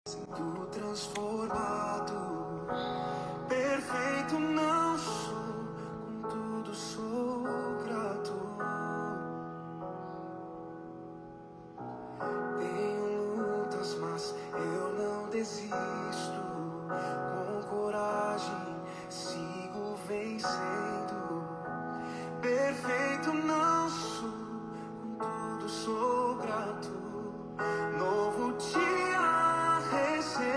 Sinto transformado, perfeito não sou, contudo sou grato. Tenho lutas, mas eu não desisto. Com coragem sigo vencendo. Perfeito não sou, contudo sou grato. Novo dia recebi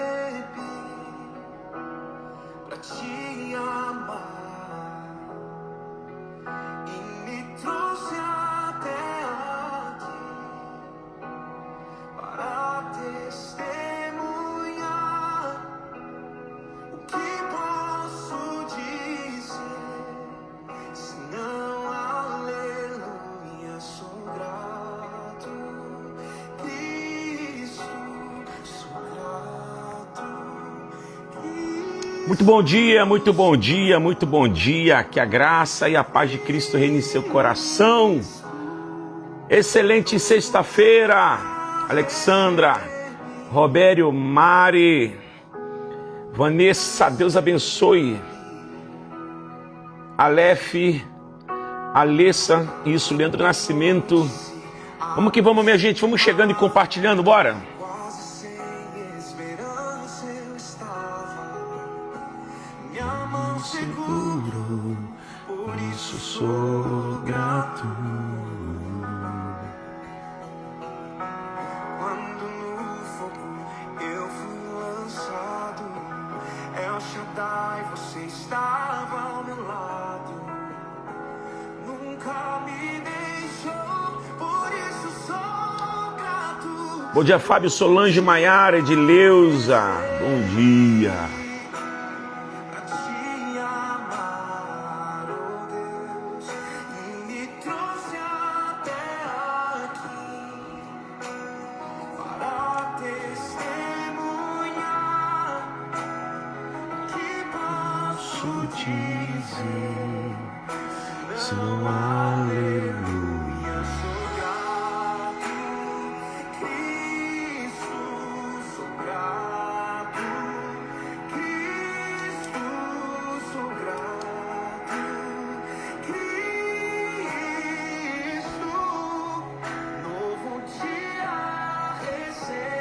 pra te amar e me trouxe até aqui para testemunhar o que posso dizer, senão aleluia, sou grato, Cristo, sou grato, Cristo. Muito bom dia, muito bom dia, muito bom dia. Que a graça e a paz de Cristo reine em seu coração. Excelente sexta-feira, Alexandra, Robério, Mari, Vanessa, Deus abençoe. Aleph, Alessa, isso, Leandro Nascimento. Vamos que vamos, minha gente, vamos chegando e compartilhando, bora. Quase sem esperança eu estava, minha mão segurou, por isso sou grato. Quando no fogo eu fui lançado, El Shaddai, você estava ao meu lado, nunca me deixou, por isso sou grato. Bom dia, Fábio, Solange, Maiara, Edileuza. Bom dia. Pra te amar, oh Deus, e me trouxe até aqui para testemunhar que posso dizer, senão aleluia, sou grato, Cristo, sou grato, Cristo, sou grato, Cristo, novo dia recebi.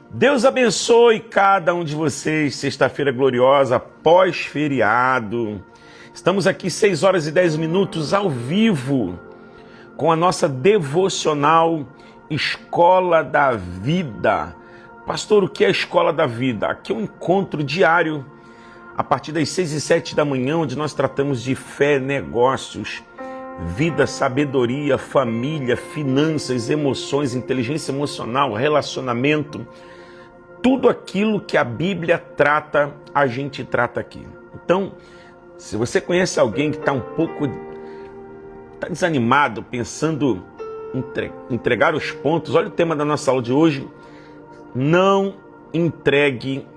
Deus abençoe cada um de vocês. Sexta-feira gloriosa, pós-feriado. Estamos aqui 6 horas e 10 minutos ao vivo com a nossa devocional Escola da Vida. Pastor, o que é a Escola da Vida? Aqui é um encontro diário a partir das 6 e 7 da manhã, onde nós tratamos de fé, negócios, vida, sabedoria, família, finanças, emoções, inteligência emocional, relacionamento. Tudo aquilo que a Bíblia trata, a gente trata aqui. Então, se você conhece alguém que está desanimado, pensando em entregar os pontos, olha o tema da nossa aula de hoje: não entregue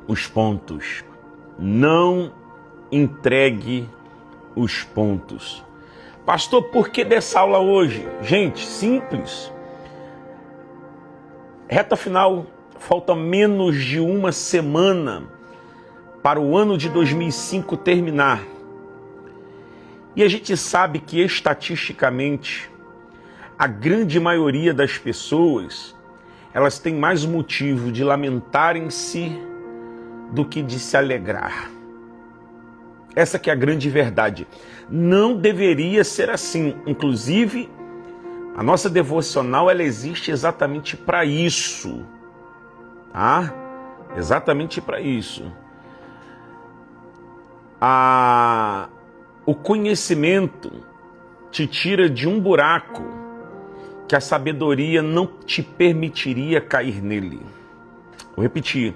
os pontos. Não entregue os pontos. Pastor, por que dessa aula hoje? Gente, simples. Reta final, falta menos de uma semana para o ano de 2005 terminar. E a gente sabe que estatisticamente a grande maioria das pessoas, elas têm mais motivo de lamentarem-se do que de se alegrar. Essa que é a grande verdade. Não deveria ser assim. Inclusive, a nossa devocional, ela existe exatamente para isso. Tá? Exatamente para isso. O conhecimento te tira de um buraco que a sabedoria não te permitiria cair nele. Vou repetir.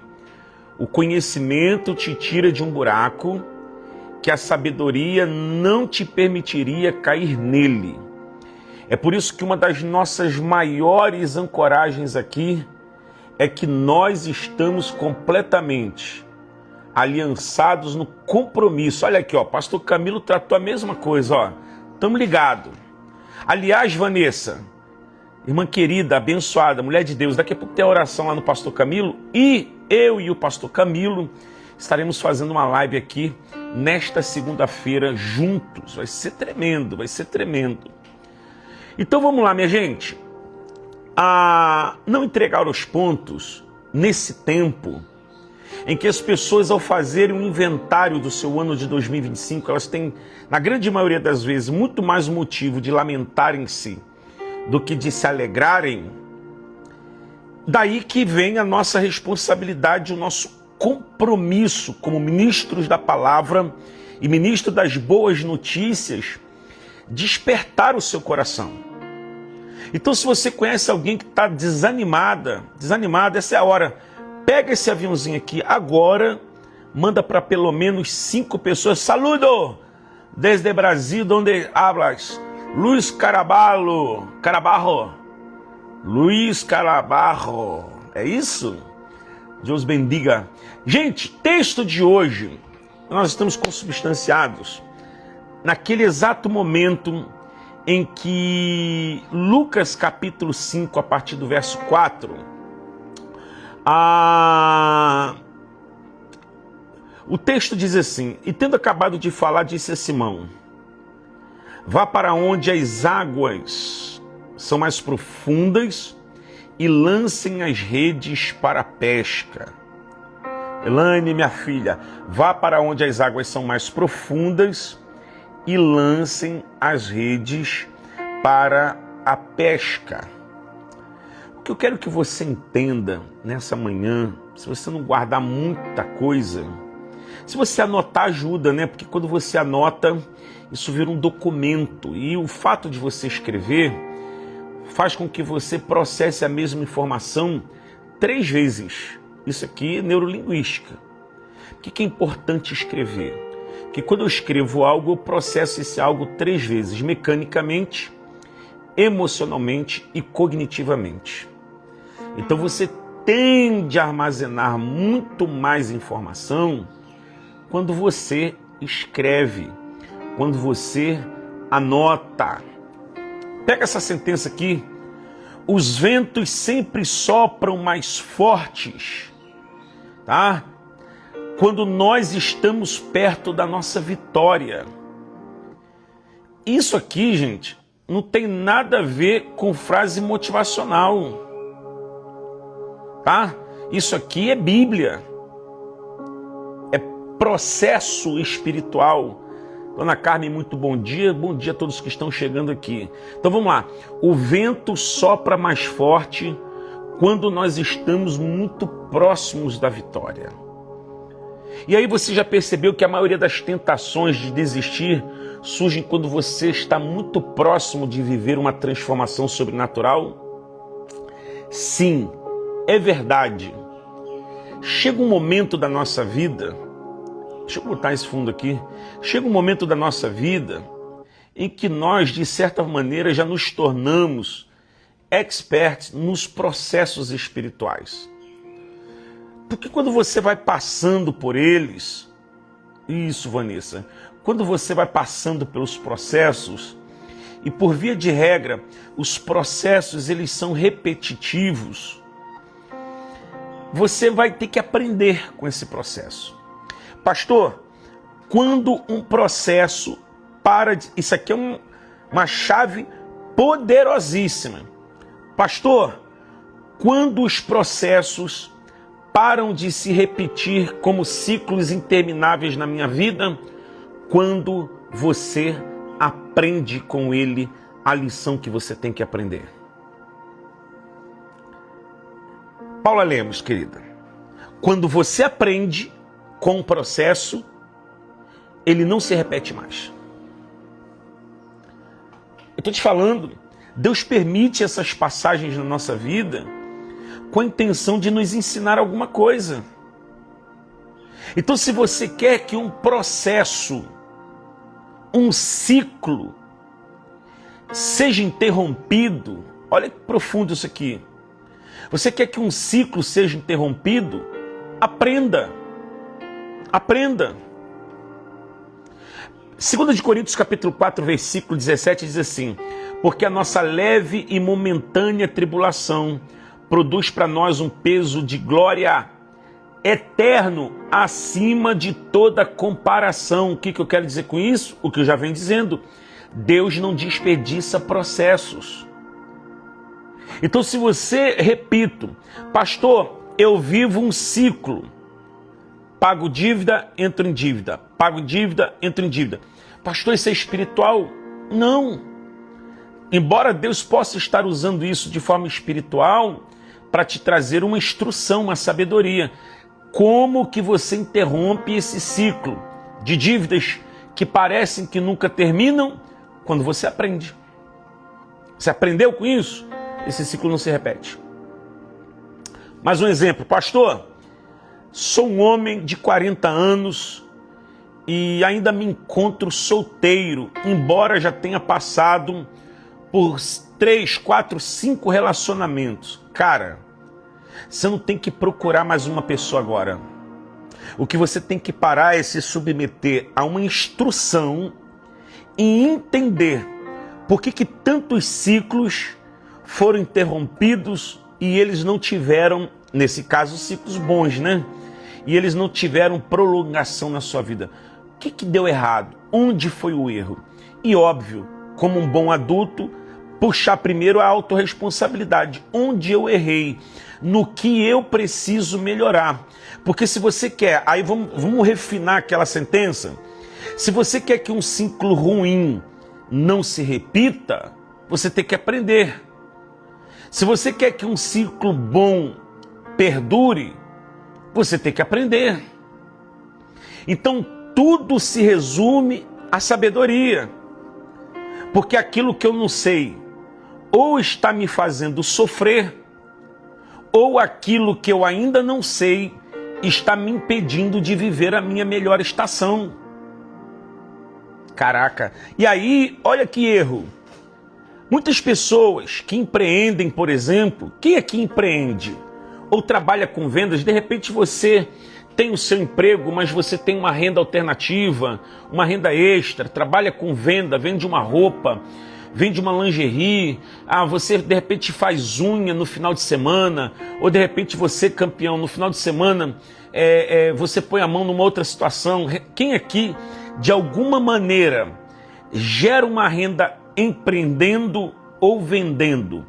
O conhecimento te tira de um buraco que a sabedoria não te permitiria cair nele. É por isso que uma das nossas maiores ancoragens aqui é que nós estamos completamente aliançados no compromisso. Olha aqui, ó, pastor Camilo tratou a mesma coisa, ó. Estamos ligados. Aliás, Vanessa, irmã querida, abençoada, mulher de Deus, daqui a pouco tem a oração lá no pastor Camilo e eu e o pastor Camilo estaremos fazendo uma live aqui nesta segunda-feira juntos. Vai ser tremendo, vai ser tremendo. Então vamos lá, minha gente. A não entregar os pontos nesse tempo em que as pessoas, ao fazerem um inventário do seu ano de 2025, elas têm, na grande maioria das vezes, muito mais motivo de lamentarem-se do que de se alegrarem. Daí que vem a nossa responsabilidade, o nosso compromisso como ministros da palavra e ministro das boas notícias, despertar o seu coração. Então, se você conhece alguém que está desanimada, essa é a hora. Pega esse aviãozinho aqui agora, manda para pelo menos 5 pessoas. Saludo desde Brasil, onde hablas. Luiz Caraballo. Luiz Caraballo. É isso? Deus bendiga. Gente, texto de hoje, nós estamos consubstanciados naquele exato momento em que Lucas capítulo 5, a partir do verso 4, o texto diz assim: e tendo acabado de falar, disse a Simão: vá para onde as águas são mais profundas e lancem as redes para a pesca. Elaine, minha filha, vá para onde as águas são mais profundas e lancem as redes para a pesca. O que eu quero que você entenda nessa manhã, se você não guardar muita coisa, se você anotar ajuda, né? Porque quando você anota, isso vira um documento. E o fato de você escrever faz com que você processe a mesma informação 3 vezes. Isso aqui é neurolinguística. Por que é importante escrever? Porque quando eu escrevo algo, eu processo esse algo 3 vezes, mecanicamente, emocionalmente e cognitivamente. Então você tende a armazenar muito mais informação quando você escreve, quando você anota. Pega essa sentença aqui: os ventos sempre sopram mais fortes, tá? Quando nós estamos perto da nossa vitória. Isso aqui, gente, não tem nada a ver com frase motivacional, tá? Isso aqui é Bíblia, é processo espiritual. Dona Carmen, muito bom dia a todos que estão chegando aqui. Então vamos lá, o vento sopra mais forte quando nós estamos muito próximos da vitória. E aí você já percebeu que a maioria das tentações de desistir surgem quando você está muito próximo de viver uma transformação sobrenatural? Sim, é verdade. Chega um momento da nossa vida, deixa eu botar esse fundo aqui, chega um momento da nossa vida em que nós, de certa maneira, já nos tornamos experts nos processos espirituais. Porque quando você vai passando por eles, isso, Vanessa, quando você vai passando pelos processos, e por via de regra, os processos eles são repetitivos, você vai ter que aprender com esse processo. Pastor, quando um processo para de... Isso aqui é uma chave poderosíssima. Pastor, quando os processos param de se repetir como ciclos intermináveis na minha vida, quando você aprende com ele a lição que você tem que aprender. Paula Lemos, querida, quando você aprende com o processo, ele não se repete mais. Eu estou te falando, Deus permite essas passagens na nossa vida com a intenção de nos ensinar alguma coisa. Então, se você quer que um processo, um ciclo, seja interrompido. Olha que profundo isso aqui. Você quer que um ciclo seja interrompido? Aprenda. Aprenda. 2 Coríntios capítulo 4, versículo 17 diz assim: porque a nossa leve e momentânea tribulação produz para nós um peso de glória eterno acima de toda comparação. O que eu quero dizer com isso? O que eu já venho dizendo. Deus não desperdiça processos. Então, se você, repito, pastor, eu vivo um ciclo, pago dívida, entro em dívida, pago dívida, entro em dívida. Pastor, isso é espiritual? Não. Embora Deus possa estar usando isso de forma espiritual para te trazer uma instrução, uma sabedoria. Como que você interrompe esse ciclo de dívidas que parecem que nunca terminam? Quando você aprende. Você aprendeu com isso? Esse ciclo não se repete. Mais um exemplo. Pastor, sou um homem de 40 anos e ainda me encontro solteiro, embora já tenha passado por 3, 4, 5 relacionamentos. Cara, você não tem que procurar mais uma pessoa agora. O que você tem que parar é se submeter a uma instrução e entender por que tantos ciclos foram interrompidos e eles não tiveram, nesse caso, ciclos bons, né? E eles não tiveram prolongação na sua vida. O que deu errado? Onde foi o erro? E óbvio, como um bom adulto, puxar primeiro a autorresponsabilidade. Onde eu errei? No que eu preciso melhorar? Porque se você quer, aí vamos refinar aquela sentença. Se você quer que um ciclo ruim não se repita, você tem que aprender. Se você quer que um ciclo bom perdure, você tem que aprender. Então tudo se resume à sabedoria. Porque aquilo que eu não sei, ou está me fazendo sofrer, ou aquilo que eu ainda não sei está me impedindo de viver a minha melhor estação. Caraca, e aí, olha que erro. Muitas pessoas que empreendem, por exemplo, quem é que empreende? Ou trabalha com vendas, de repente você tem o seu emprego, mas você tem uma renda alternativa, uma renda extra, trabalha com venda, vende uma roupa, vende uma lingerie, você de repente faz unha no final de semana, ou de repente você, campeão, no final de semana, você põe a mão numa outra situação. Quem aqui, de alguma maneira, gera uma renda empreendendo ou vendendo?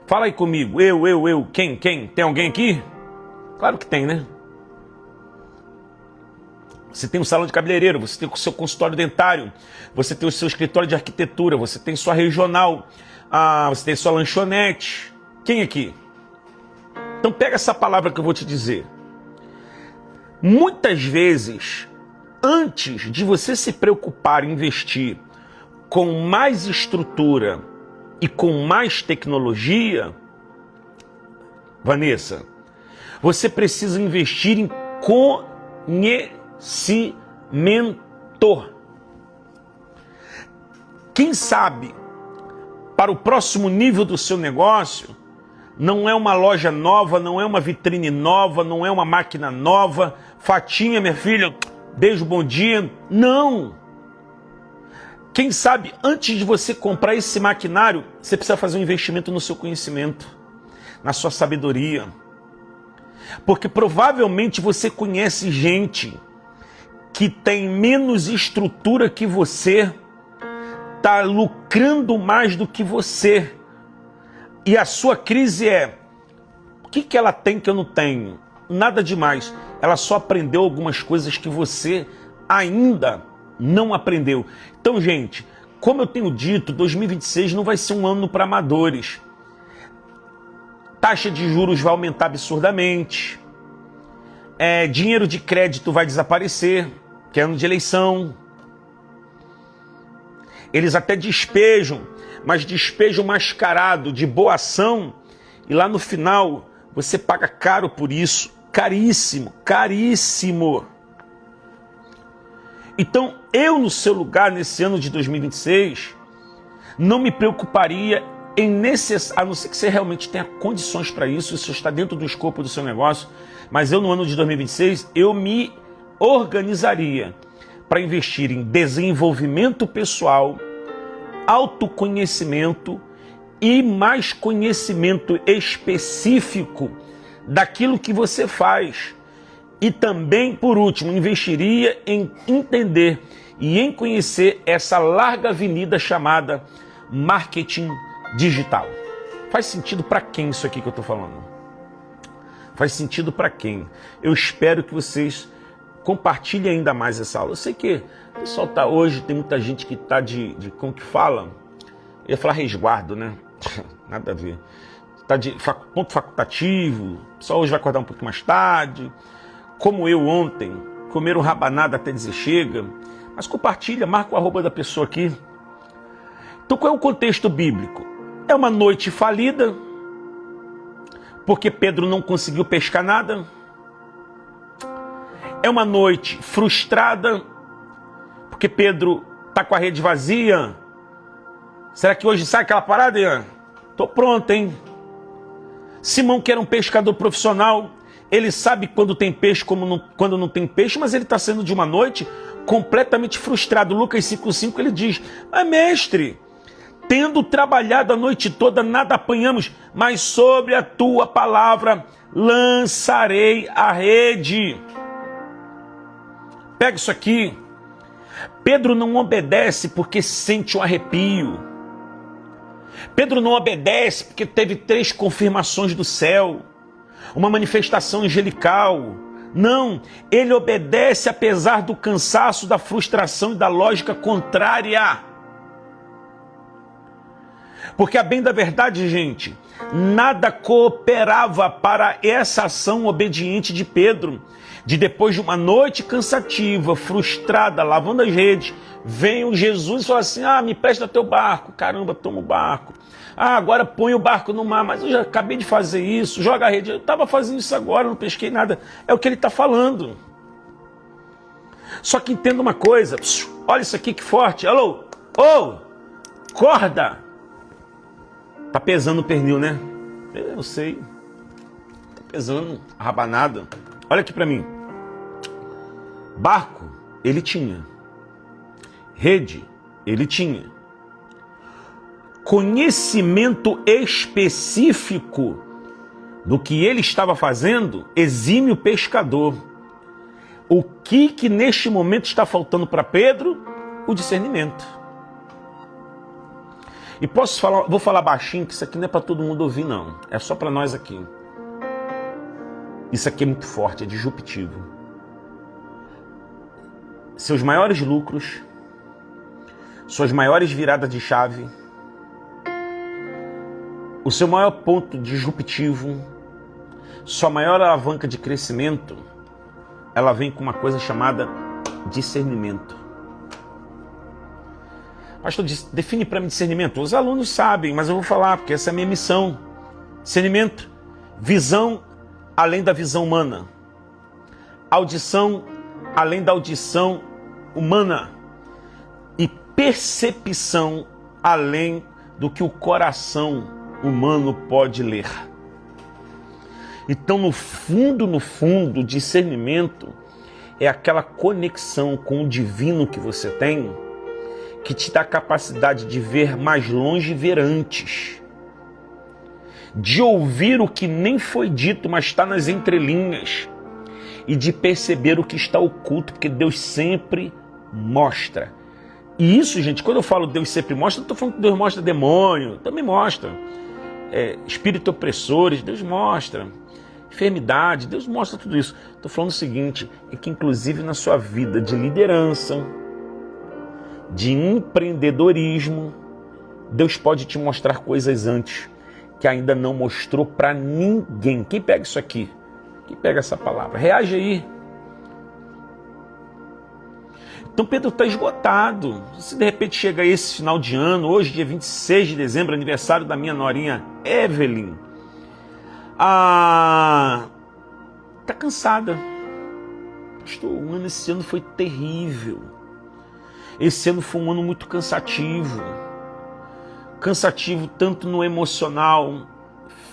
Fala aí comigo, eu, quem? Tem alguém aqui? Claro que tem, né? Você tem um salão de cabeleireiro, você tem o seu consultório dentário, você tem o seu escritório de arquitetura, você tem sua regional, você tem sua lanchonete. Quem aqui? Então pega essa palavra que eu vou te dizer. Muitas vezes, antes de você se preocupar em investir com mais estrutura e com mais tecnologia, Vanessa, você precisa investir em conhecimento. Quem sabe, para o próximo nível do seu negócio, não é uma loja nova, não é uma vitrine nova, não é uma máquina nova, Fatinha, minha filha, beijo, bom dia. Não! Quem sabe, antes de você comprar esse maquinário, você precisa fazer um investimento no seu conhecimento, na sua sabedoria. Porque provavelmente você conhece gente que tem menos estrutura que você, está lucrando mais do que você. E a sua crise é, o que ela tem que eu não tenho? Nada demais. Ela só aprendeu algumas coisas que você ainda não aprendeu. Então, gente, como eu tenho dito, 2026 não vai ser um ano para amadores. Taxa de juros vai aumentar absurdamente. Dinheiro de crédito vai desaparecer, que é ano de eleição. Eles até despejam, mas despejam mascarado de boa ação, e lá no final você paga caro por isso, caríssimo, caríssimo. Então eu, no seu lugar, nesse ano de 2026, Não me preocuparia a não ser que você realmente tenha condições para isso está dentro do escopo do seu negócio, mas eu no ano de 2026, eu me organizaria para investir em desenvolvimento pessoal, autoconhecimento e mais conhecimento específico daquilo que você faz. E também, por último, investiria em entender e em conhecer essa larga avenida chamada marketing digital. Faz sentido para quem isso aqui que eu estou falando? Faz sentido para quem? Eu espero que vocês compartilhem ainda mais essa aula. Eu sei que o pessoal tá hoje, tem muita gente que está como que fala? Eu ia falar resguardo, né? Nada a ver. Está de ponto facultativo, o pessoal hoje vai acordar um pouco mais tarde, como eu ontem, comeram rabanada até dizer chega, mas compartilha, marca o arroba da pessoa aqui. Então qual é o contexto bíblico? É uma noite falida, porque Pedro não conseguiu pescar nada. É uma noite frustrada, porque Pedro está com a rede vazia. Será que hoje sai aquela parada, Ian? Tô pronto, hein? Simão, que era um pescador profissional, ele sabe quando tem peixe, quando não tem peixe, mas ele está sendo de uma noite completamente frustrado. Lucas 5,5 ele diz, mas mestre, tendo trabalhado a noite toda, nada apanhamos, mas sobre a tua palavra lançarei a rede. Pega isso aqui. Pedro não obedece porque sente um arrepio. Pedro não obedece porque teve 3 confirmações do céu, uma manifestação angelical. Não, ele obedece apesar do cansaço, da frustração e da lógica contrária. Porque a bem da verdade, gente, nada cooperava para essa ação obediente de Pedro, de depois de uma noite cansativa, frustrada, lavando as redes, vem o Jesus e fala assim, me presta teu barco. Caramba, toma o barco. Agora põe o barco no mar, mas eu já acabei de fazer isso, joga a rede. Eu estava fazendo isso agora, não pesquei nada. É o que ele está falando. Só que entenda uma coisa, olha isso aqui que forte. Alô, corda. Tá pesando o pernil, né? Eu sei. Tá pesando a rabanada. Olha aqui para mim. Barco, ele tinha. Rede, ele tinha. Conhecimento específico do que ele estava fazendo, exime o pescador. O que neste momento está faltando para Pedro? O discernimento. E posso falar, vou falar baixinho, que isso aqui não é para todo mundo ouvir, não. É só para nós aqui. Isso aqui é muito forte, é disruptivo. Seus maiores lucros, suas maiores viradas de chave, o seu maior ponto disruptivo, sua maior alavanca de crescimento, ela vem com uma coisa chamada discernimento. Pastor, define para mim discernimento. Os alunos sabem, mas eu vou falar, porque essa é a minha missão. Discernimento, visão além da visão humana. Audição além da audição humana. E percepção além do que o coração humano pode ler. Então, no fundo, discernimento é aquela conexão com o divino que você tem, que te dá a capacidade de ver mais longe e ver antes. De ouvir o que nem foi dito, mas está nas entrelinhas. E de perceber o que está oculto, porque Deus sempre mostra. E isso, gente, quando eu falo Deus sempre mostra, não estou falando que Deus mostra demônio, também mostra. Espírito opressores, Deus mostra. Enfermidade, Deus mostra tudo isso. Estou falando o seguinte, é que inclusive na sua vida de liderança, de empreendedorismo, Deus pode te mostrar coisas antes que ainda não mostrou para ninguém. Quem pega isso aqui? Quem pega essa palavra? Reage aí. Então Pedro está esgotado. Se de repente chega esse final de ano, hoje dia 26 de dezembro, aniversário da minha norinha Evelyn, tá cansada. Pastor, esse ano foi terrível. Esse ano foi um ano muito cansativo. cansativo tanto no emocional,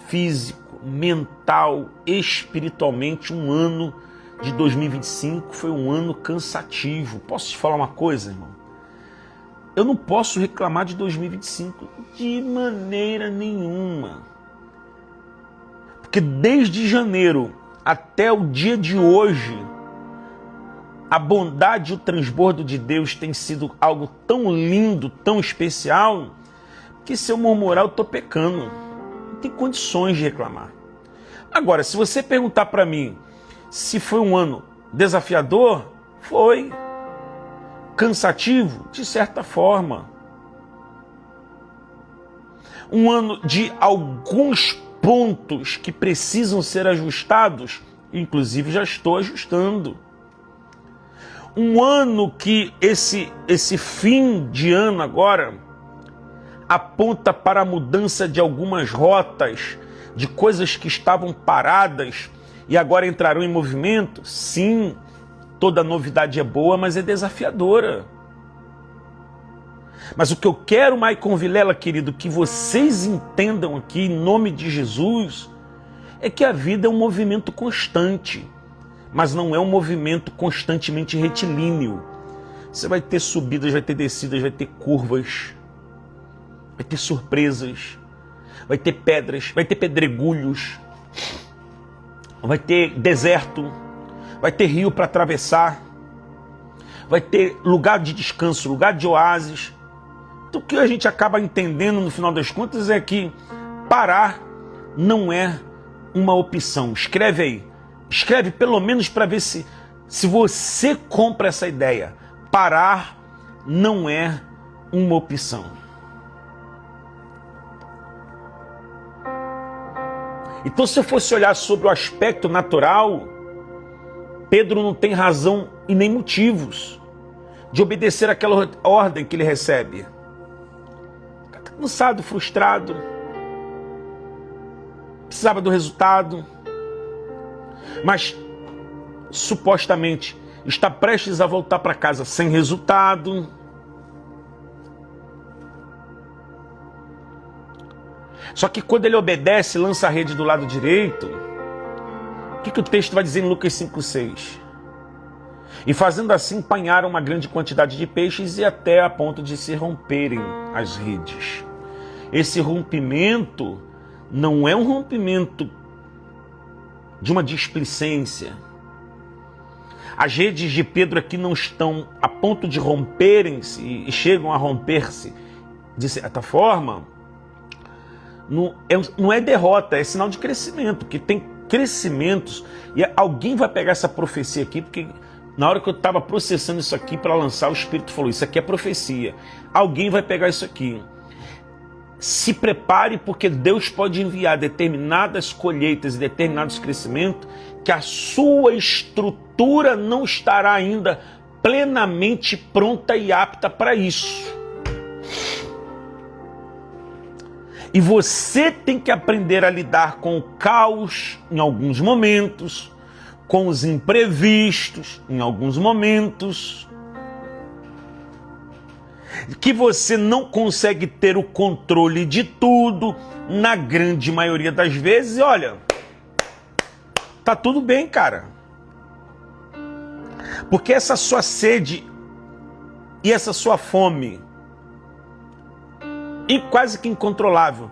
físico, mental, espiritualmente. Um ano de 2025 foi um ano cansativo. Posso te falar uma coisa, irmão? Eu não posso reclamar de 2025 de maneira nenhuma. Porque desde janeiro até o dia de hoje, a bondade e o transbordo de Deus tem sido algo tão lindo, tão especial, que se eu murmurar eu estou pecando. Não tem condições de reclamar. Agora, se você perguntar para mim se foi um ano desafiador, foi. Cansativo, de certa forma. Um ano de alguns pontos que precisam ser ajustados, inclusive já estou ajustando. Um ano que esse fim de ano agora aponta para a mudança de algumas rotas, de coisas que estavam paradas e agora entrarão em movimento. Sim, toda novidade é boa, mas é desafiadora. Mas o que eu quero, Maicon Vilela, querido, que vocês entendam aqui, em nome de Jesus, é que a vida é um movimento constante, mas não é um movimento constantemente retilíneo. Você vai ter subidas, vai ter descidas, vai ter curvas, vai ter surpresas, vai ter pedras, vai ter pedregulhos, vai ter deserto, vai ter rio para atravessar, vai ter lugar de descanso, lugar de oásis. Então, o que a gente acaba entendendo no final das contas é que parar não é uma opção. Escreve aí, escreve pelo menos para ver se você compra essa ideia. Parar não é uma opção. Então, se eu fosse olhar sobre o aspecto natural, Pedro não tem razão e nem motivos de obedecer àquela ordem que ele recebe. Está cansado, frustrado, precisava do resultado, mas supostamente está prestes a voltar para casa sem resultado. Só que quando ele obedece, lança a rede do lado direito, o que o texto vai dizer em Lucas 5,6? E fazendo assim, apanharam uma grande quantidade de peixes e até a ponto de se romperem as redes. Esse rompimento não é um rompimento de uma displicência. As redes de Pedro aqui não estão a ponto de romperem-se e chegam a romper-se de certa forma. Não é derrota, é sinal de crescimento, que tem crescimentos. E alguém vai pegar essa profecia aqui, porque na hora que eu estava processando isso aqui para lançar, o Espírito falou, isso aqui é profecia. Alguém vai pegar isso aqui. Se prepare, porque Deus pode enviar determinadas colheitas e determinados crescimentos que a sua estrutura não estará ainda plenamente pronta e apta para isso. E você tem que aprender a lidar com o caos em alguns momentos, com os imprevistos em alguns momentos, que você não consegue ter o controle de tudo na grande maioria das vezes. E olha, tá tudo bem, cara. Porque essa sua sede e essa sua fome, e quase que incontrolável,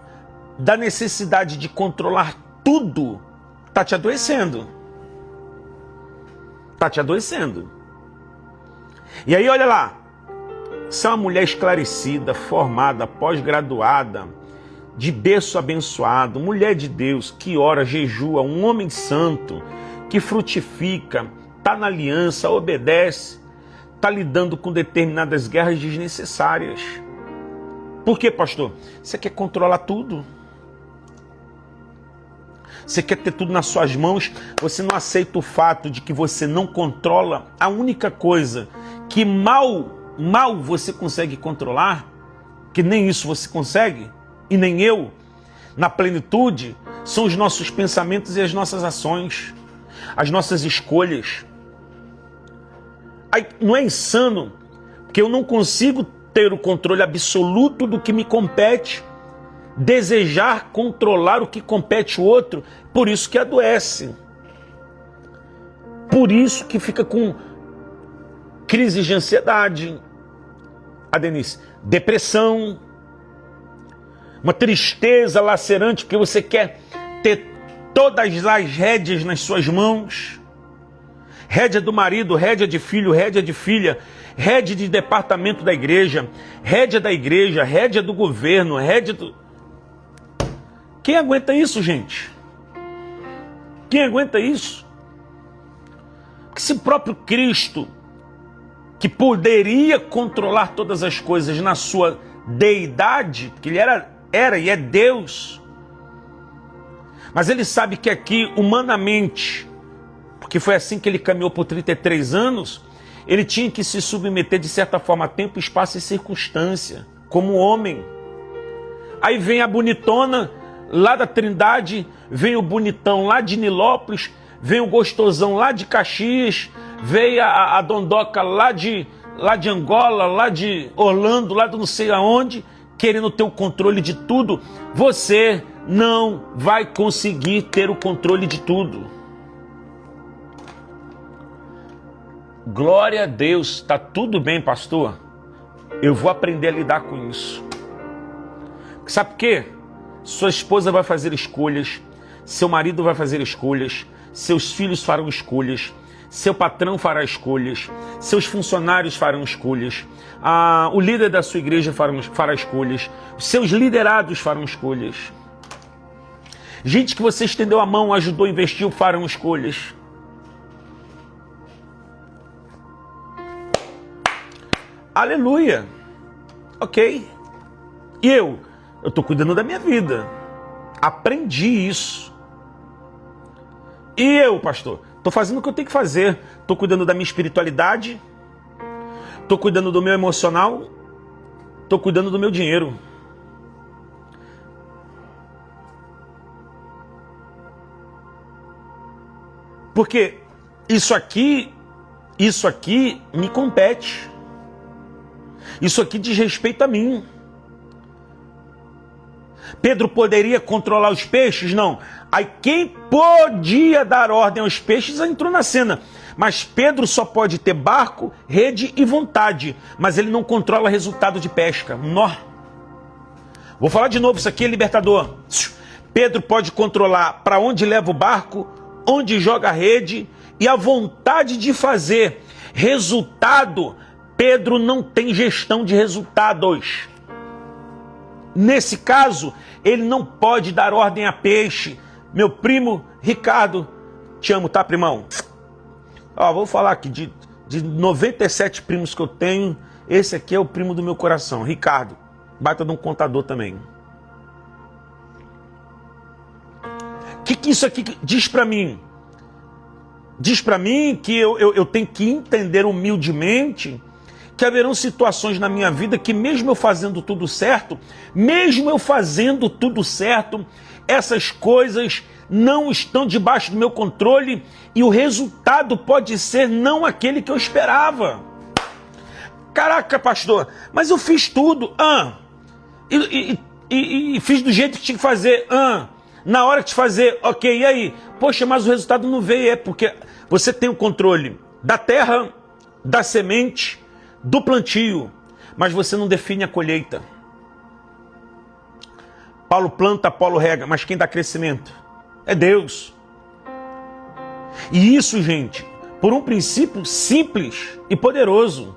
da necessidade de controlar tudo, tá te adoecendo. Tá te adoecendo. E aí, olha lá, você é uma mulher esclarecida, formada, pós-graduada, de berço abençoado, mulher de Deus, que ora, jejua, um homem santo, que frutifica, tá na aliança, obedece, tá lidando com determinadas guerras desnecessárias. Por quê, pastor? Você quer controlar tudo? Você quer ter tudo nas suas mãos? Você não aceita o fato de que você não controla a única coisa que mal você consegue controlar, que nem isso você consegue, e nem eu, na plenitude, são os nossos pensamentos e as nossas ações, as nossas escolhas. Aí, não é insano, porque eu não consigo ter o controle absoluto do que me compete, desejar controlar o que compete o outro, por isso que adoece. Por isso que fica com crise de ansiedade. A Denise, depressão, uma tristeza lacerante, porque você quer ter todas as rédeas nas suas mãos. Rédea do marido, rédea de filho, rédea de filha, rédea de departamento da igreja, rédea do governo, rédea do... Quem aguenta isso, gente? Quem aguenta isso? Porque se o próprio Cristo, que poderia controlar todas as coisas na sua deidade, porque ele era e é Deus, mas ele sabe que aqui, humanamente, porque foi assim que ele caminhou por 33 anos, ele tinha que se submeter de certa forma a tempo, espaço e circunstância, como homem. Aí vem a bonitona lá da Trindade, vem o bonitão lá de Nilópolis, vem o gostosão lá de Caxias, veio a dondoca lá de Angola, lá de Orlando, lá de não sei aonde, querendo ter o controle de tudo. Você não vai conseguir ter o controle de tudo. Glória a Deus, está tudo bem, pastor. Eu vou aprender a lidar com isso. Sabe por quê? Sua esposa vai fazer escolhas, seu marido vai fazer escolhas, seus filhos farão escolhas, seu patrão fará escolhas, seus funcionários farão escolhas, o líder da sua igreja fará escolhas, seus liderados farão escolhas. Gente que você estendeu a mão, ajudou, investiu, farão escolhas. Aleluia. Ok. E eu estou cuidando da minha vida. Aprendi isso. E eu, pastor, estou fazendo o que eu tenho que fazer. Estou cuidando da minha espiritualidade. Estou cuidando do meu emocional. Estou cuidando do meu dinheiro. Porque isso aqui me compete. Isso aqui diz respeito a mim. Pedro poderia controlar os peixes? Não. Aí quem podia dar ordem aos peixes entrou na cena. Mas Pedro só pode ter barco, rede e vontade. Mas ele não controla resultado de pesca. Nó. Vou falar de novo, isso aqui é libertador. Pedro pode controlar para onde leva o barco, onde joga a rede e a vontade de fazer. Resultado, Pedro não tem gestão de resultados. Nesse caso, ele não pode dar ordem a peixe. Meu primo Ricardo, te amo, tá, primão? Vou falar aqui, de 97 primos que eu tenho, esse aqui é o primo do meu coração, Ricardo. Baita de um contador também. O que isso aqui diz para mim? Diz para mim que eu tenho que entender humildemente que haverão situações na minha vida que mesmo eu fazendo tudo certo, essas coisas não estão debaixo do meu controle e o resultado pode ser não aquele que eu esperava. Caraca, pastor, mas eu fiz tudo. E fiz do jeito que tinha que fazer. Na hora de fazer, ok, e aí? Poxa, mas o resultado não veio. É porque você tem o controle da terra, da semente, do plantio, mas você não define a colheita. Paulo planta, Apolo rega, mas quem dá crescimento é Deus. E isso, gente, por um princípio simples e poderoso,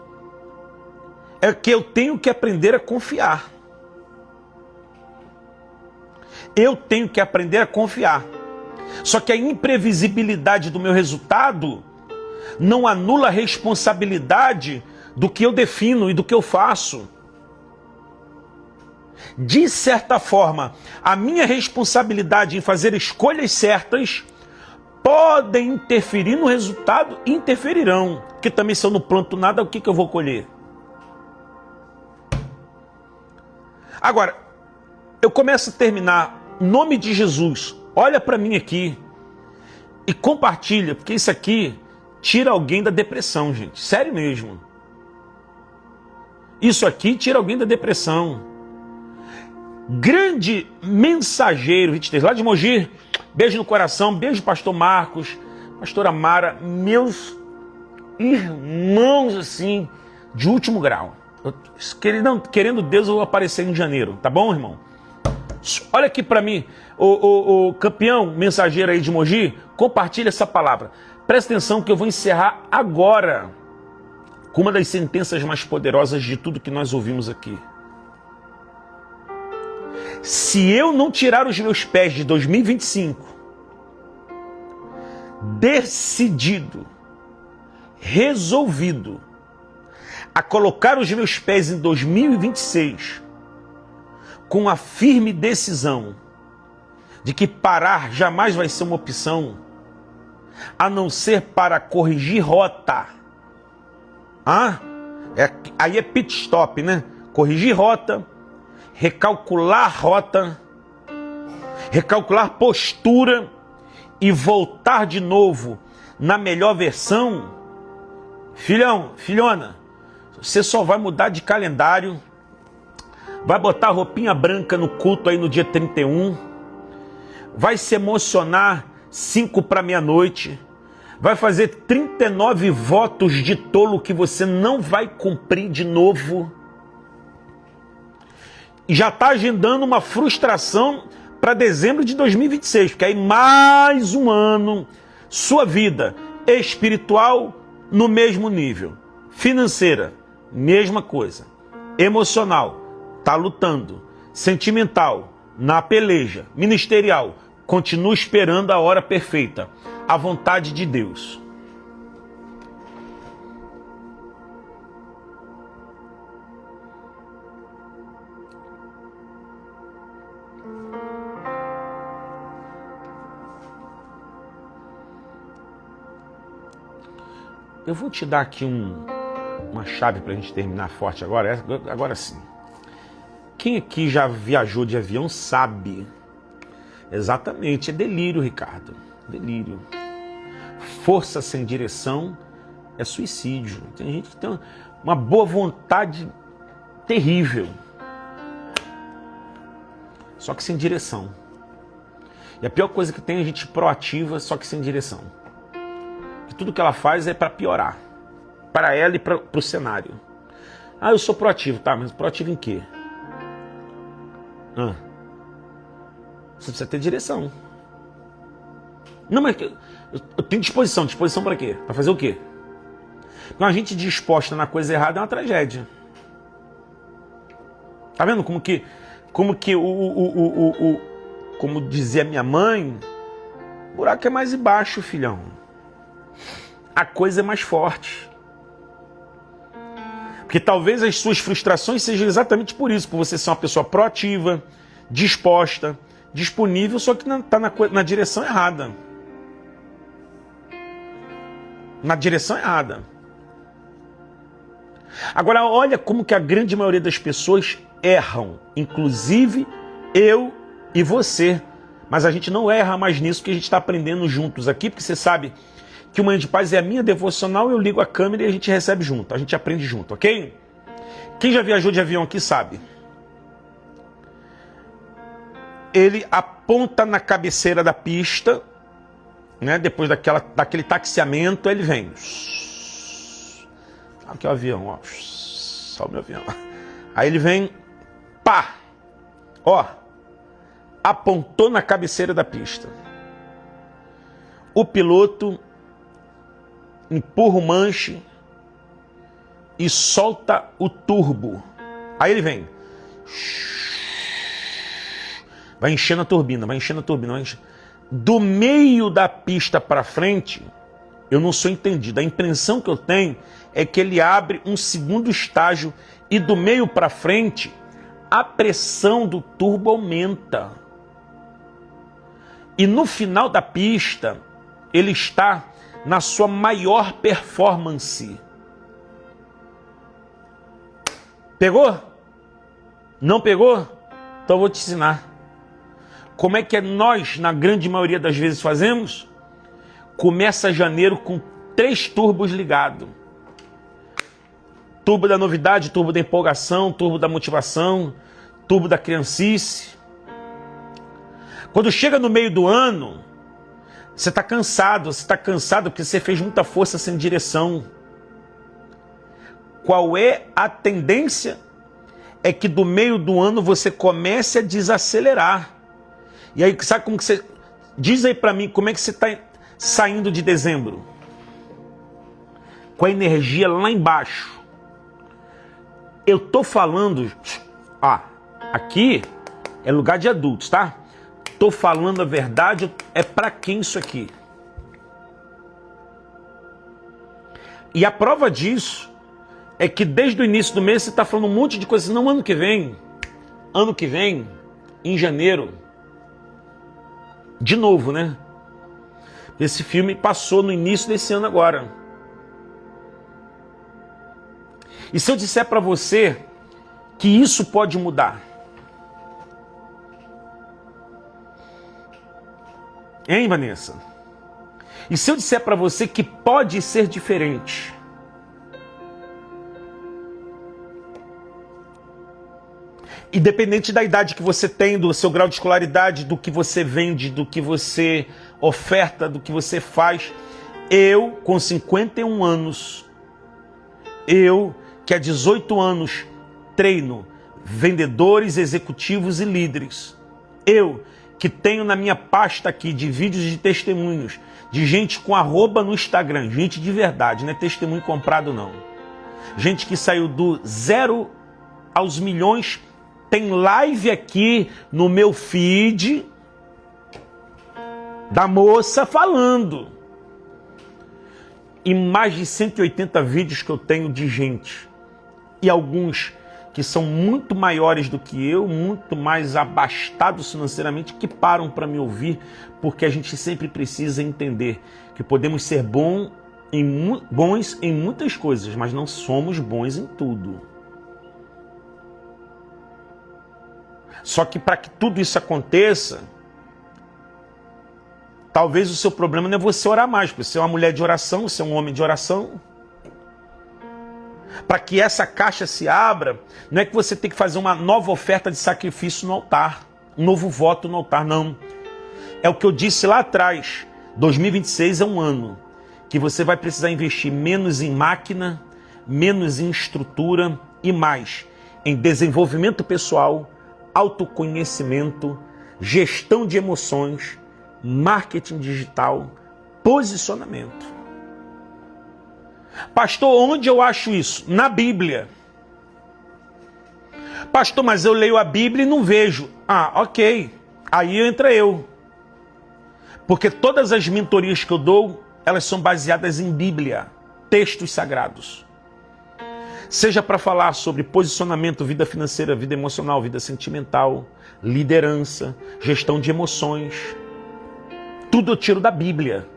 é que eu tenho que aprender a confiar. Eu tenho que aprender a confiar. Só que a imprevisibilidade do meu resultado não anula a responsabilidade do que eu defino e do que eu faço. De certa forma, a minha responsabilidade em fazer escolhas certas podem interferir no resultado, interferirão. Porque também se eu não planto nada, o que eu vou colher? Agora, eu começo a terminar, em nome de Jesus, olha para mim aqui e compartilha, porque isso aqui tira alguém da depressão, gente, sério mesmo. Isso aqui tira alguém da depressão. Grande mensageiro, 23, lá de Mogi. Beijo no coração, beijo pastor Marcos, pastora Mara, meus irmãos assim, de último grau. Querendo Deus, eu vou aparecer em janeiro, tá bom, irmão? Olha aqui para mim, o campeão mensageiro aí de Mogi, compartilha essa palavra. Presta atenção que eu vou encerrar agora com uma das sentenças mais poderosas de tudo que nós ouvimos aqui. Se eu não tirar os meus pés de 2025, decidido, resolvido, a colocar os meus pés em 2026, com a firme decisão de que parar jamais vai ser uma opção, a não ser para corrigir rota. Aí é pit stop, né? Corrigir rota, recalcular rota, recalcular postura e voltar de novo na melhor versão. Filhão, filhona, você só vai mudar de calendário, vai botar roupinha branca no culto aí no dia 31, vai se emocionar 5 para meia-noite, vai fazer 39 votos de tolo que você não vai cumprir de novo. E já está agendando uma frustração para dezembro de 2026, porque aí mais um ano, sua vida espiritual no mesmo nível, financeira, mesma coisa, emocional, está lutando, sentimental, na peleja, ministerial, continua esperando a hora perfeita, a vontade de Deus. Eu vou te dar aqui uma chave para a gente terminar forte agora. Agora sim. Quem aqui já viajou de avião sabe. Exatamente, é delírio, Ricardo. Delírio. Força sem direção é suicídio. Tem gente que tem uma boa vontade terrível. Só que sem direção. E a pior coisa que tem é a gente proativa, só que sem direção. E tudo que ela faz é para piorar. Para ela e para o cenário. Eu sou proativo, tá? Mas proativo em quê? Você precisa ter direção. Não, mas eu tenho disposição. Disposição para quê? Para fazer o quê? Então a gente disposta na coisa errada é uma tragédia. Tá vendo como dizia minha mãe, o buraco é mais embaixo, filhão. A coisa é mais forte. Porque talvez as suas frustrações sejam exatamente por isso, por você ser uma pessoa proativa, disposta, disponível, só que está na direção errada. Na direção errada. Agora, olha como que a grande maioria das pessoas erram, inclusive eu e você. Mas a gente não erra mais nisso, porque a gente está aprendendo juntos aqui, porque você sabe que o Manhã de Paz é a minha devocional, eu ligo a câmera e a gente recebe junto, a gente aprende junto, ok? Quem já viajou de avião aqui sabe. Ele aponta na cabeceira da pista, né? Depois daquele taxiamento, ele vem. Aqui é o avião, ó. Só o meu avião. Aí ele vem, pá! Ó, apontou na cabeceira da pista. O piloto empurra o manche e solta o turbo. Aí ele vem. Vai enchendo a turbina, vai enchendo a turbina. Vai enchendo. Do meio da pista para frente, eu não sou entendido. A impressão que eu tenho é que ele abre um segundo estágio e do meio para frente, a pressão do turbo aumenta. E no final da pista, ele está na sua maior performance. Pegou? Não pegou? Então eu vou te ensinar. Como é que nós, na grande maioria das vezes, fazemos? Começa janeiro com 3 turbos ligados. Turbo da novidade, turbo da empolgação, turbo da motivação, turbo da criancice. Quando chega no meio do ano, você está cansado porque você fez muita força sem direção. Qual é a tendência? É que do meio do ano você comece a desacelerar. E aí, sabe como que você... Diz aí pra mim, como é que você está saindo de dezembro? Com a energia lá embaixo. Eu tô falando... aqui é lugar de adultos, tá? Tô falando a verdade, é pra quem isso aqui? E a prova disso é que desde o início do mês você está falando um monte de coisas. Não, ano que vem, em janeiro, de novo, né? Esse filme passou no início desse ano agora. E se eu disser para você que isso pode mudar? Hein, Vanessa? E se eu disser para você que pode ser diferente? Independente da idade que você tem, do seu grau de escolaridade, do que você vende, do que você oferta, do que você faz. Eu, com 51 anos, eu que há 18 anos treino vendedores, executivos e líderes. Eu que tenho na minha pasta aqui de vídeos de testemunhos, de gente com arroba no Instagram, gente de verdade, não é testemunho comprado não. Gente que saiu do 0 aos milhões. Tem live aqui no meu feed da moça falando. E mais de 180 vídeos que eu tenho de gente. E alguns que são muito maiores do que eu, muito mais abastados financeiramente, que param para me ouvir, porque a gente sempre precisa entender que podemos ser bons em muitas coisas, mas não somos bons em tudo. Só que para que tudo isso aconteça, talvez o seu problema não é você orar mais, porque você é uma mulher de oração, você é um homem de oração. Para que essa caixa se abra, não é que você tem que fazer uma nova oferta de sacrifício no altar, um novo voto no altar, não. É o que eu disse lá atrás, 2026 é um ano que você vai precisar investir menos em máquina, menos em estrutura e mais em desenvolvimento pessoal, autoconhecimento, gestão de emoções, marketing digital, posicionamento. Pastor, onde eu acho isso? Na Bíblia. Pastor, mas eu leio a Bíblia e não vejo. Ok. Aí entra eu. Porque todas as mentorias que eu dou, elas são baseadas em Bíblia, textos sagrados. Seja para falar sobre posicionamento, vida financeira, vida emocional, vida sentimental, liderança, gestão de emoções. Tudo eu tiro da Bíblia.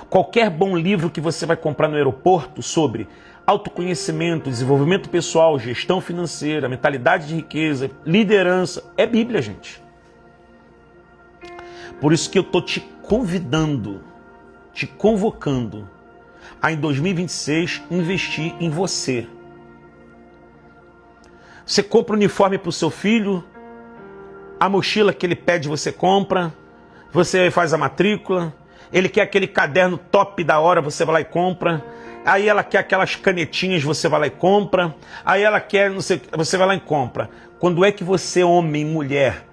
Qualquer bom livro que você vai comprar no aeroporto sobre autoconhecimento, desenvolvimento pessoal, gestão financeira, mentalidade de riqueza, liderança, é Bíblia, gente. Por isso que eu estou te convidando, te convocando a em 2026 investir em você. Você compra o uniforme para o seu filho, a mochila que ele pede você compra, você faz a matrícula, ele quer aquele caderno top da hora, você vai lá e compra, aí ela quer aquelas canetinhas, você vai lá e compra, aí ela quer, não sei, você vai lá e compra. Quando é que você, homem e mulher,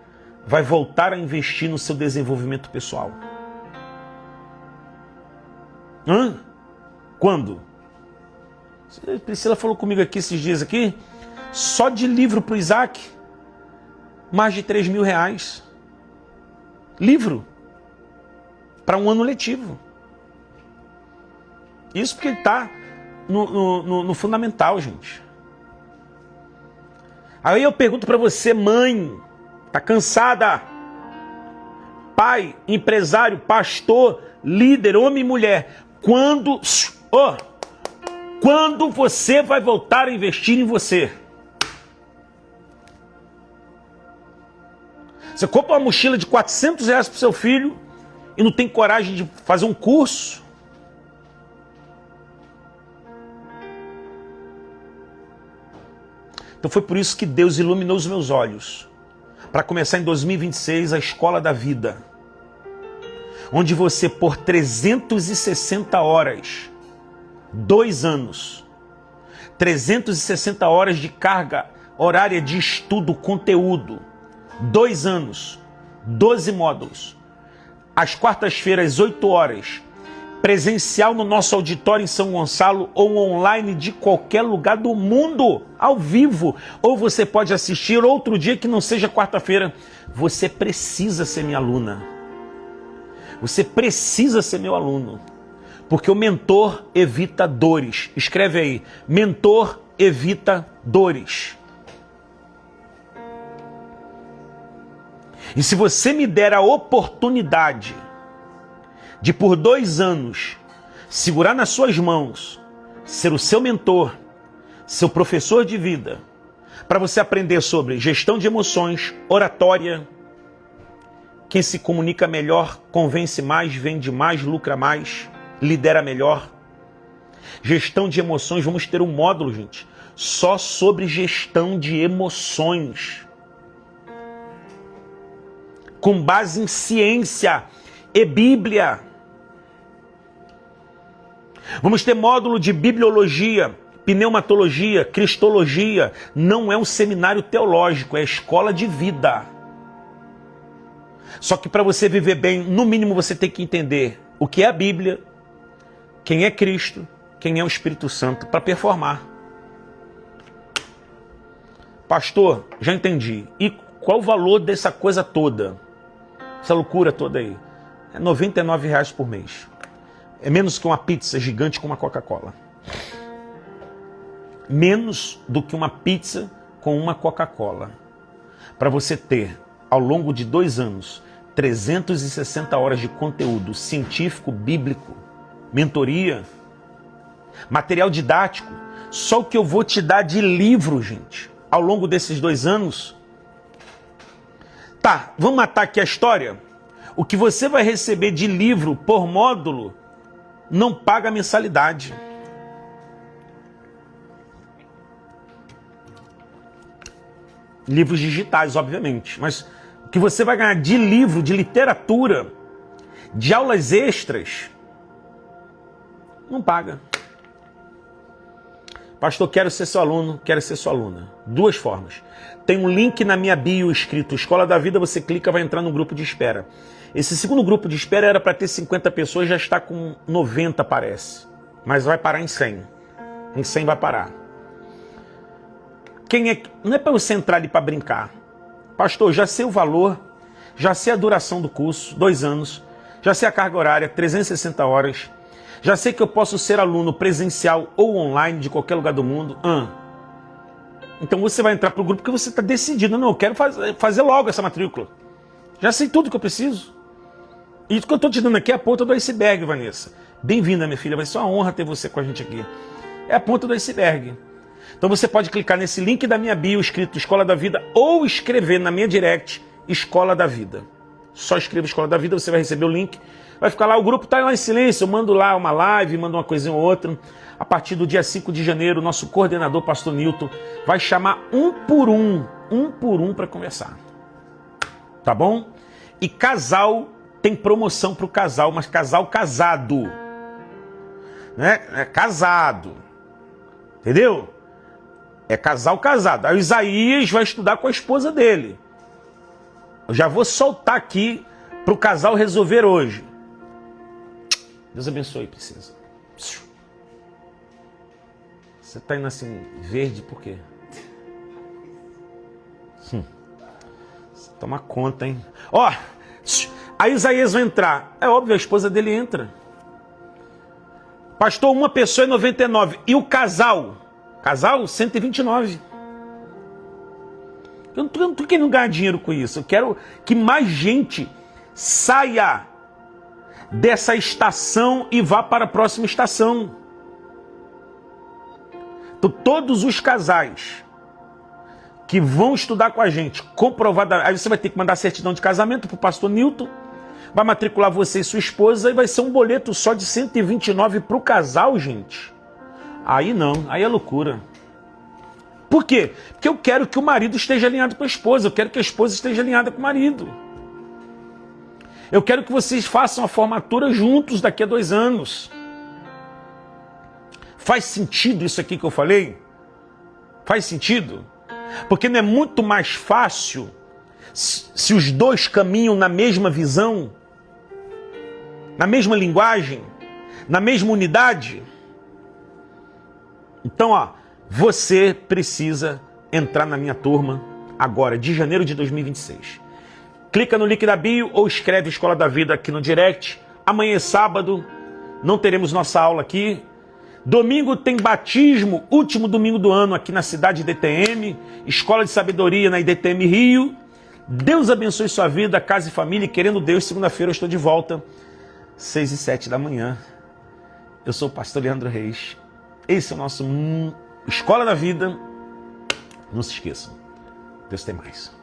vai voltar a investir no seu desenvolvimento pessoal? Quando? A Priscila falou comigo aqui esses dias aqui, só de livro para o Isaac, mais de R$3.000. Livro. Para um ano letivo. Isso porque ele está no fundamental, gente. Aí eu pergunto para você, mãe, tá cansada? Pai, empresário, pastor, líder, homem e mulher, quando você vai voltar a investir em você? Você compra uma mochila de R$400 para o seu filho e não tem coragem de fazer um curso? Então foi por isso que Deus iluminou os meus olhos, para começar em 2026 a Escola da Vida, onde você, por 360 horas, 2 anos, 360 horas de carga horária de estudo, conteúdo, 2 anos, 12 módulos, às quartas-feiras, 8 horas, presencial no nosso auditório em São Gonçalo ou online de qualquer lugar do mundo, ao vivo. Ou você pode assistir outro dia que não seja quarta-feira. Você precisa ser minha aluna. Você precisa ser meu aluno. Porque o mentor evita dores. Escreve aí, mentor evita dores. E se você me der a oportunidade de por 2 anos segurar nas suas mãos, ser o seu mentor, seu professor de vida, para você aprender sobre gestão de emoções, oratória, quem se comunica melhor, convence mais, vende mais, lucra mais, lidera melhor. Gestão de emoções, vamos ter um módulo, gente, só sobre gestão de emoções, com base em ciência e Bíblia. Vamos ter módulo de bibliologia, pneumatologia, cristologia. Não é um seminário teológico, é escola de vida. Só que para você viver bem, no mínimo você tem que entender o que é a Bíblia, quem é Cristo, quem é o Espírito Santo, para performar. Pastor, já entendi. E qual o valor dessa coisa toda? Essa loucura toda aí? É R$ 99,00 por mês. É menos que uma pizza gigante com uma Coca-Cola. Menos do que uma pizza com uma Coca-Cola. Para você ter, ao longo de 2 anos, 360 horas de conteúdo científico, bíblico, mentoria, material didático. Só o que eu vou te dar de livro, gente, ao longo desses 2 anos. Tá, vamos matar aqui a história? O que você vai receber de livro por módulo não paga mensalidade. Livros digitais, obviamente. Mas o que você vai ganhar de livro, de literatura, de aulas extras, não paga. Pastor, quero ser seu aluno, quero ser sua aluna. 2 formas. Tem um link na minha bio escrito Escola da Vida, você clica, vai entrar no grupo de espera. Esse segundo grupo de espera era para ter 50 pessoas, já está com 90, parece. Mas vai parar em 100. Em 100 vai parar. Não é para você entrar ali para brincar. Pastor, já sei o valor, já sei a duração do curso, 2 anos, já sei a carga horária, 360 horas, já sei que eu posso ser aluno presencial ou online de qualquer lugar do mundo. Então você vai entrar para o grupo porque você está decidido. Não, eu quero fazer logo essa matrícula. Já sei tudo que eu preciso. E o que eu estou te dando aqui é a ponta do iceberg, Vanessa. Bem-vinda, minha filha. Vai ser uma honra ter você com a gente aqui. É a ponta do iceberg. Então você pode clicar nesse link da minha bio escrito Escola da Vida ou escrever na minha direct Escola da Vida. Só escreva Escola da Vida, você vai receber o link. Vai ficar lá, o grupo está lá em silêncio. Eu mando lá uma live, mando uma coisinha ou outra. A partir do dia 5 de janeiro, nosso coordenador, pastor Newton, vai chamar um por um para conversar. Tá bom? E casal, tem promoção para o casal, mas casal casado. Né? É casado. Entendeu? É casal casado. Aí o Isaías vai estudar com a esposa dele. Eu já vou soltar aqui para o casal resolver hoje. Deus abençoe, princesa. Você está indo assim, verde, por quê? Toma conta, hein? Ó, aí Isaías vai entrar. É óbvio, a esposa dele entra. Pastor, uma pessoa é 99. E o casal? Casal, 129. Eu não estou querendo ganhar dinheiro com isso. Eu quero que mais gente saia dessa estação e vá para a próxima estação. Então, todos os casais que vão estudar com a gente, comprovadamente, aí você vai ter que mandar certidão de casamento para o pastor Newton, vai matricular você e sua esposa, e vai ser um boleto só de 129 para o casal, gente. Aí não, aí é loucura. Por quê? Porque eu quero que o marido esteja alinhado com a esposa, eu quero que a esposa esteja alinhada com o marido. Eu quero que vocês façam a formatura juntos daqui a 2 anos. Faz sentido isso aqui que eu falei? Faz sentido? Porque não é muito mais fácil se os dois caminham na mesma visão, na mesma linguagem, na mesma unidade? Então, você precisa entrar na minha turma agora, de janeiro de 2026. Clica no link da bio ou escreve Escola da Vida aqui no direct. Amanhã é sábado, não teremos nossa aula aqui. Domingo tem batismo, último domingo do ano aqui na cidade de IDTM, Escola de Sabedoria na IDTM Rio. Deus abençoe sua vida, casa e família, e querendo Deus, segunda-feira eu estou de volta, 6 e 7 da manhã. Eu sou o pastor Leandro Reis. Esse é o nosso Escola da Vida. Não se esqueçam, Deus tem mais.